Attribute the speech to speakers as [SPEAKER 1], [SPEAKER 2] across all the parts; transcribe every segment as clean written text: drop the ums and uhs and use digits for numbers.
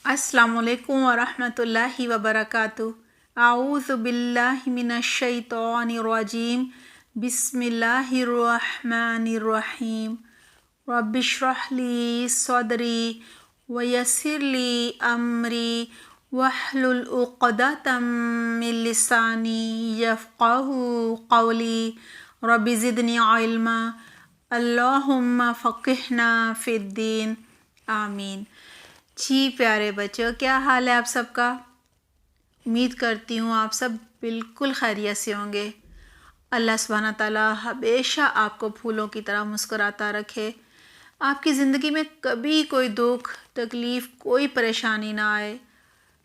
[SPEAKER 1] अस्सलामु अलैकुम वरहमतुल्लाहि वबरकातुहू। आऊज़ु बिल्लाहि मिनश शैतानिर रजीम। बिस्मिल्लाहिर्रहमानिर्रहीम। रब्बिश्रह ली सदरी वयस्सिर ली अमरी वहलुल उक़दतम मिन लिसानी यफ़क़हू क़ौली। रब्बि ज़िदनी इल्मा। अल्लाहुम्मा फ़क़िहना फ़िद्दीन। आमीन। जी प्यारे बच्चों, क्या हाल है आप सबका? उम्मीद करती हूँ आप सब बिल्कुल खैरियत से होंगे। अल्लाह सुब्हाना ताला हमेशा आपको फूलों की तरह मुस्कुराता रखे, आपकी ज़िंदगी में कभी कोई दुख तकलीफ़ कोई परेशानी ना आए,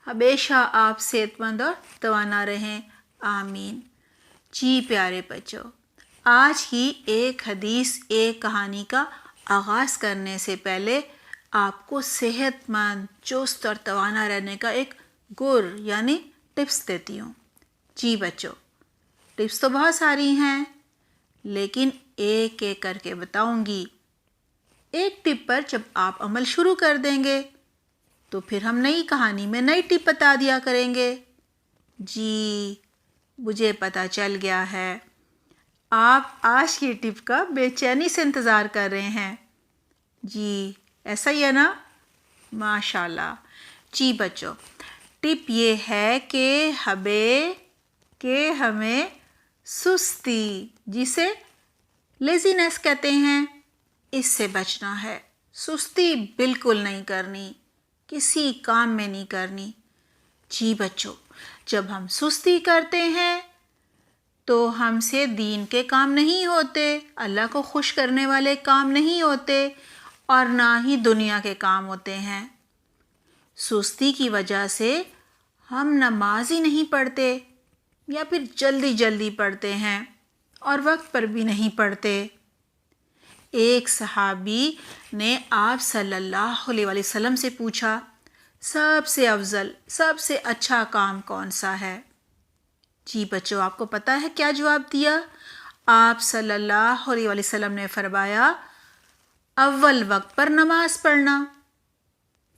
[SPEAKER 1] हमेशा आप सेहतमंद और तवाना रहें। आमीन। जी प्यारे बच्चों, आज की एक हदीस एक कहानी का आगाज़ करने से पहले आपको सेहतमंद चुस्त और तवाना रहने का एक गुर यानी टिप्स देती हूँ। जी बच्चों, टिप्स तो बहुत सारी हैं, लेकिन एक एक करके बताऊंगी। एक टिप पर जब आप अमल शुरू कर देंगे तो फिर हम नई कहानी में नई टिप बता दिया करेंगे। जी, मुझे पता चल गया है आप आज की टिप का बेचैनी से इंतज़ार कर रहे हैं। जी, ऐसा ही है ना? माशाल्लाह। जी बच्चों, टिप ये है कि हमें सुस्ती, जिसे लेज़ीनेस कहते हैं, इससे बचना है। सुस्ती बिल्कुल नहीं करनी, किसी काम में नहीं करनी। जी बच्चों, जब हम सुस्ती करते हैं तो हमसे दीन के काम नहीं होते, अल्लाह को खुश करने वाले काम नहीं होते और ना ही दुनिया के काम होते हैं। सुस्ती की वजह से हम नमाज ही नहीं पढ़ते या फिर जल्दी जल्दी पढ़ते हैं और वक्त पर भी नहीं पढ़ते। एक सहाबी ने आप सल्लल्लाहु अलैहि वसल्लम से पूछा, सबसे अफजल सबसे अच्छा काम कौन सा है? जी बच्चों, आपको पता है क्या जवाब दिया? आप सल्लल्लाहु अलैहि वसल्लम ने फरमाया, अव्वल वक्त पर नमाज पढ़ना,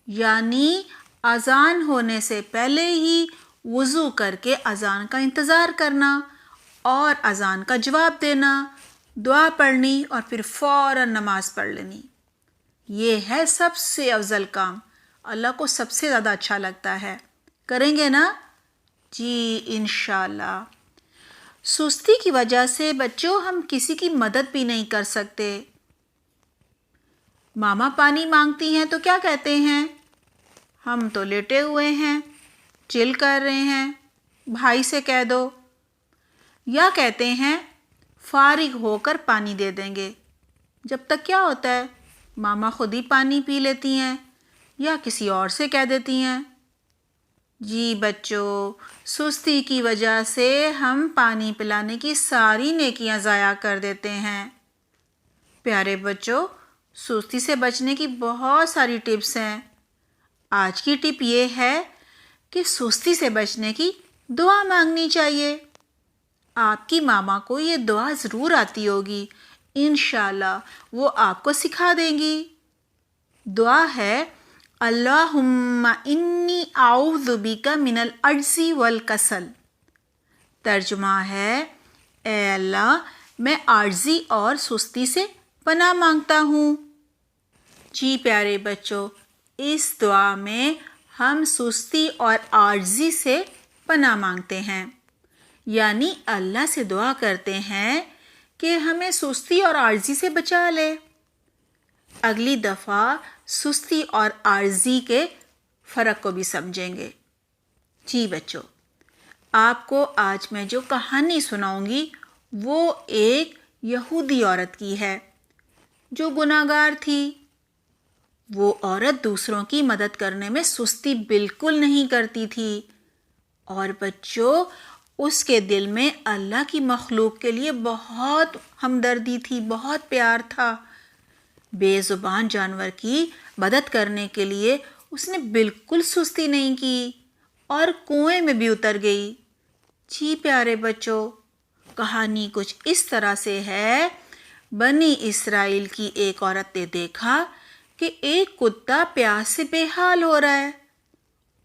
[SPEAKER 1] यानी अजान होने से पहले ही वज़ू करके अजान का इंतज़ार करना और अजान का जवाब देना, दुआ पढ़नी और फिर फ़ौरन नमाज पढ़ लेनी। ये है सबसे अफजल काम, अल्लाह को सबसे ज़्यादा अच्छा लगता है। करेंगे ना? जी इंशाल्लाह। सुस्ती की वजह से बच्चों हम किसी की मदद भी नहीं कर सकते। मामा पानी मांगती हैं तो क्या कहते हैं? हम तो लेटे हुए हैं, चिल कर रहे हैं, भाई से कह दो। या कहते हैं फारिग होकर पानी दे देंगे। जब तक क्या होता है, मामा खुद ही पानी पी लेती हैं या किसी और से कह देती हैं। जी बच्चों, सुस्ती की वजह से हम पानी पिलाने की सारी नेकियां ज़ाया कर देते हैं। प्यारे बच्चों, सुस्ती से बचने की बहुत सारी टिप्स हैं। आज की टिप ये है कि सुस्ती से बचने की दुआ मांगनी चाहिए। आपकी मामा को ये दुआ ज़रूर आती होगी, इंशाल्लाह वो आपको सिखा देंगी। दुआ है, अल्लाहुम्मा इन्नी आऊज़ु बिका मिनल अज्ज़ी वल कसल। तर्जुमा है, ए अल्लाह, मैं आजिज़ी और सुस्ती से पनाह मांगता हूँ। जी प्यारे बच्चों, इस दुआ में हम सुस्ती और आजिज़ी से पनाह मांगते हैं, यानी अल्लाह से दुआ करते हैं कि हमें सुस्ती और आजिज़ी से बचा ले। अगली दफ़ा सुस्ती और आजिज़ी के फ़र्क को भी समझेंगे। जी बच्चों, आपको आज मैं जो कहानी सुनाऊंगी वो एक यहूदी औरत की है जो गुनाहगार थी। वो औरत दूसरों की मदद करने में सुस्ती बिल्कुल नहीं करती थी और बच्चों, उसके दिल में अल्लाह की मखलूक के लिए बहुत हमदर्दी थी, बहुत प्यार था। बेज़ुबान जानवर की मदद करने के लिए उसने बिल्कुल सुस्ती नहीं की और कुएं में भी उतर गई। जी प्यारे बच्चों, कहानी कुछ इस तरह से है। बनी इसराइल की एक औरत ने देखा कि एक कुत्ता प्यास से बेहाल हो रहा है,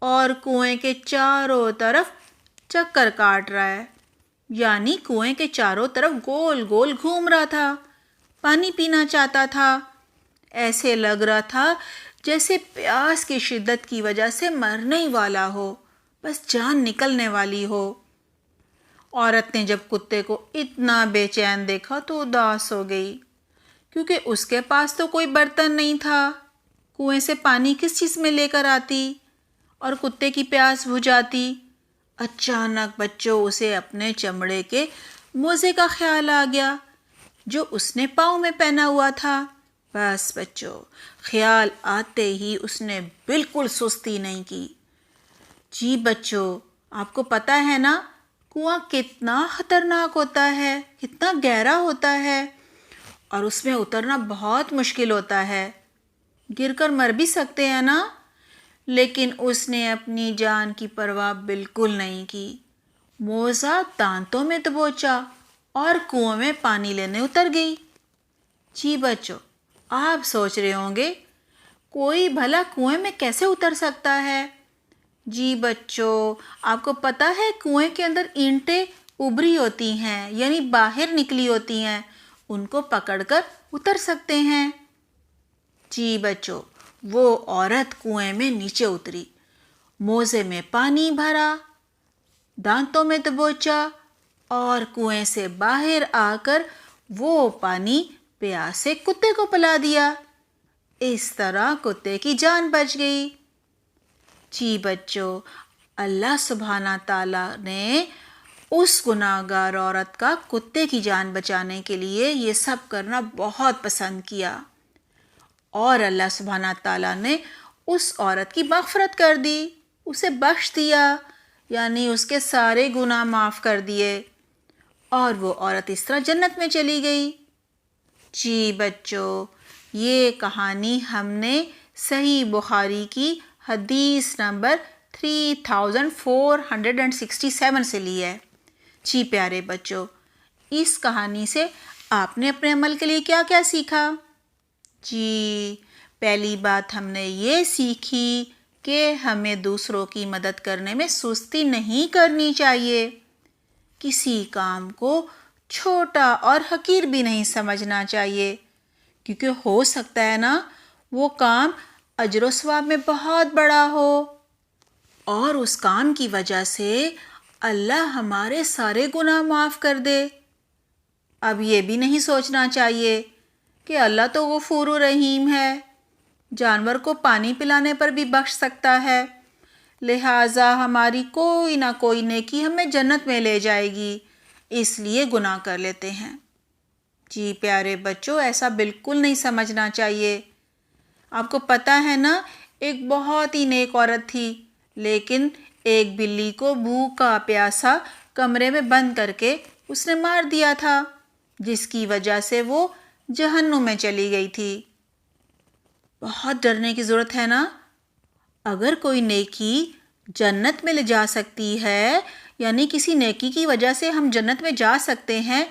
[SPEAKER 1] اور کنویں کے چاروں طرف چکر کاٹ رہا ہے، یعنی کنویں کے چاروں طرف گول گول گھوم رہا تھا، پانی پینا چاہتا تھا۔ ایسے لگ رہا تھا جیسے پیاس کی شدت کی وجہ سے مرنے ہی والا ہو، بس جان نکلنے والی ہو۔ عورت نے جب کتے کو اتنا بے چین دیکھا تو اداس ہو گئی، کیونکہ اس کے پاس تو کوئی برتن نہیں تھا، کنویں سے پانی کس چیز میں لے کر آتی اور کتے کی پیاس بجھاتی۔ اچانک بچوں اسے اپنے چمڑے کے موزے کا خیال آ گیا جو اس نے پاؤں میں پہنا ہوا تھا۔ بس بچوں، خیال آتے ہی اس نے بالکل سستی نہیں کی۔ جی بچوں، آپ کو پتہ ہے نا کنواں کتنا خطرناک ہوتا ہے، کتنا گہرا ہوتا ہے، اور اس میں اترنا بہت مشکل ہوتا ہے، گر کر مر بھی سکتے ہیں نا۔ لیکن اس نے اپنی جان کی پرواہ بالکل نہیں کی، موزہ دانتوں میں دبوچا اور کنویں میں پانی لینے اتر گئی۔ جی بچوں، آپ سوچ رہے ہوں گے کوئی بھلا کنویں میں کیسے اتر سکتا ہے؟ جی بچوں، آپ کو پتہ ہے کنویں کے اندر اینٹیں ابری ہوتی ہیں، یعنی باہر نکلی ہوتی ہیں، ان کو پکڑ کر اتر سکتے ہیں۔ جی بچوں، وہ عورت کنویں میں نیچے اتری، موزے میں پانی بھرا، دانتوں میں دبوچا اور کنویں سے باہر آ کر وہ پانی پیاسے کتے کو پلا دیا۔ اس طرح کتے کی جان بچ گئی۔ جی بچوں، اللہ سبحانہ تعالیٰ نے اس گناہ گار عورت کا کتے کی جان بچانے کے لیے یہ سب کرنا بہت پسند کیا، اور اللہ سبحانہ تعالیٰ نے اس عورت کی مغفرت کر دی، اسے بخش دیا، یعنی اس کے سارے گناہ معاف کر دیے، اور وہ عورت اس طرح جنت میں چلی گئی۔ جی بچوں، یہ کہانی ہم نے صحیح بخاری کی حدیث نمبر 3467 سے لی ہے۔ جی پیارے بچوں، اس کہانی سے آپ نے اپنے عمل کے لیے کیا کیا سیکھا؟ جی، پہلی بات ہم نے یہ سیکھی کہ ہمیں دوسروں کی مدد کرنے میں سستی نہیں کرنی چاہیے، کسی کام کو چھوٹا اور حقیر بھی نہیں سمجھنا چاہیے، کیونکہ ہو سکتا ہے نا وہ کام اجر و ثواب میں بہت بڑا ہو، اور اس کام کی وجہ سے اللہ ہمارے سارے گناہ معاف کر دے۔ اب یہ بھی نہیں سوچنا چاہیے کہ اللہ تو غفور رحیم ہے، جانور کو پانی پلانے پر بھی بخش سکتا ہے، لہٰذا ہماری کوئی نہ کوئی نیکی ہمیں جنت میں لے جائے گی، اس لیے گناہ کر لیتے ہیں۔ جی پیارے بچوں، ایسا بالکل نہیں سمجھنا چاہیے۔ آپ کو پتہ ہے نا، ایک بہت ہی نیک عورت تھی، لیکن ایک بلی کو بھوکا پیاسا کمرے میں بند کر کے اس نے مار دیا تھا، جس کی وجہ سے وہ جہنم میں چلی گئی تھی۔ بہت ڈرنے کی ضرورت ہے نا۔ اگر کوئی نیکی جنت میں لے جا سکتی ہے، یعنی کسی نیکی کی وجہ سے ہم جنت میں جا سکتے ہیں،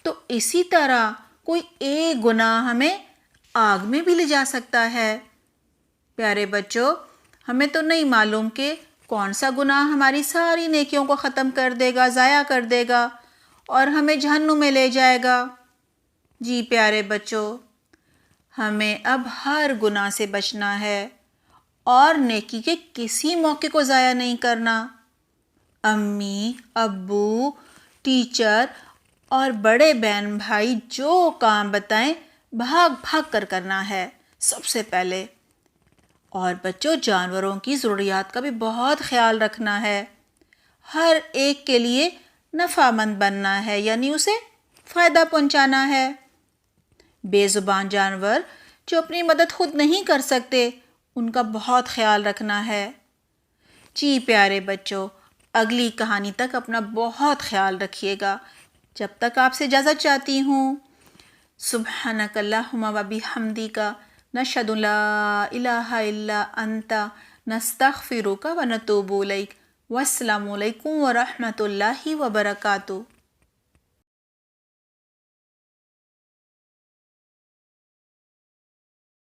[SPEAKER 1] تو اسی طرح کوئی ایک گناہ ہمیں آگ میں بھی لے جا سکتا ہے۔ پیارے بچوں، ہمیں تو نہیں معلوم کہ کون سا گناہ ہماری ساری نیکیوں کو ختم کر دے گا، ضائع کر دے گا اور ہمیں جہنم میں لے جائے گا۔ جی پیارے بچوں، ہمیں اب ہر گناہ سے بچنا ہے اور نیکی کے کسی موقع کو ضائع نہیں کرنا۔ امی، ابو، ٹیچر اور بڑے بہن بھائی جو کام بتائیں بھاگ بھاگ کر کرنا ہے سب سے پہلے۔ اور بچوں، جانوروں کی ضروریات کا بھی بہت خیال رکھنا ہے، ہر ایک کے لیے نفع مند بننا ہے، یعنی اسے فائدہ پہنچانا ہے۔ بے زبان جانور جو اپنی مدد خود نہیں کر سکتے، ان کا بہت خیال رکھنا ہے۔ جی پیارے بچوں، اگلی کہانی تک اپنا بہت خیال رکھیے گا۔ جب تک آپ سے اجازت چاہتی ہوں۔ سبحانک اللہم و بحمدک، نشہد لا الہ الا انت، نستغفرک و نتوب الیک۔ والسلام علیکم ورحمۃ اللہ وبرکاتہ۔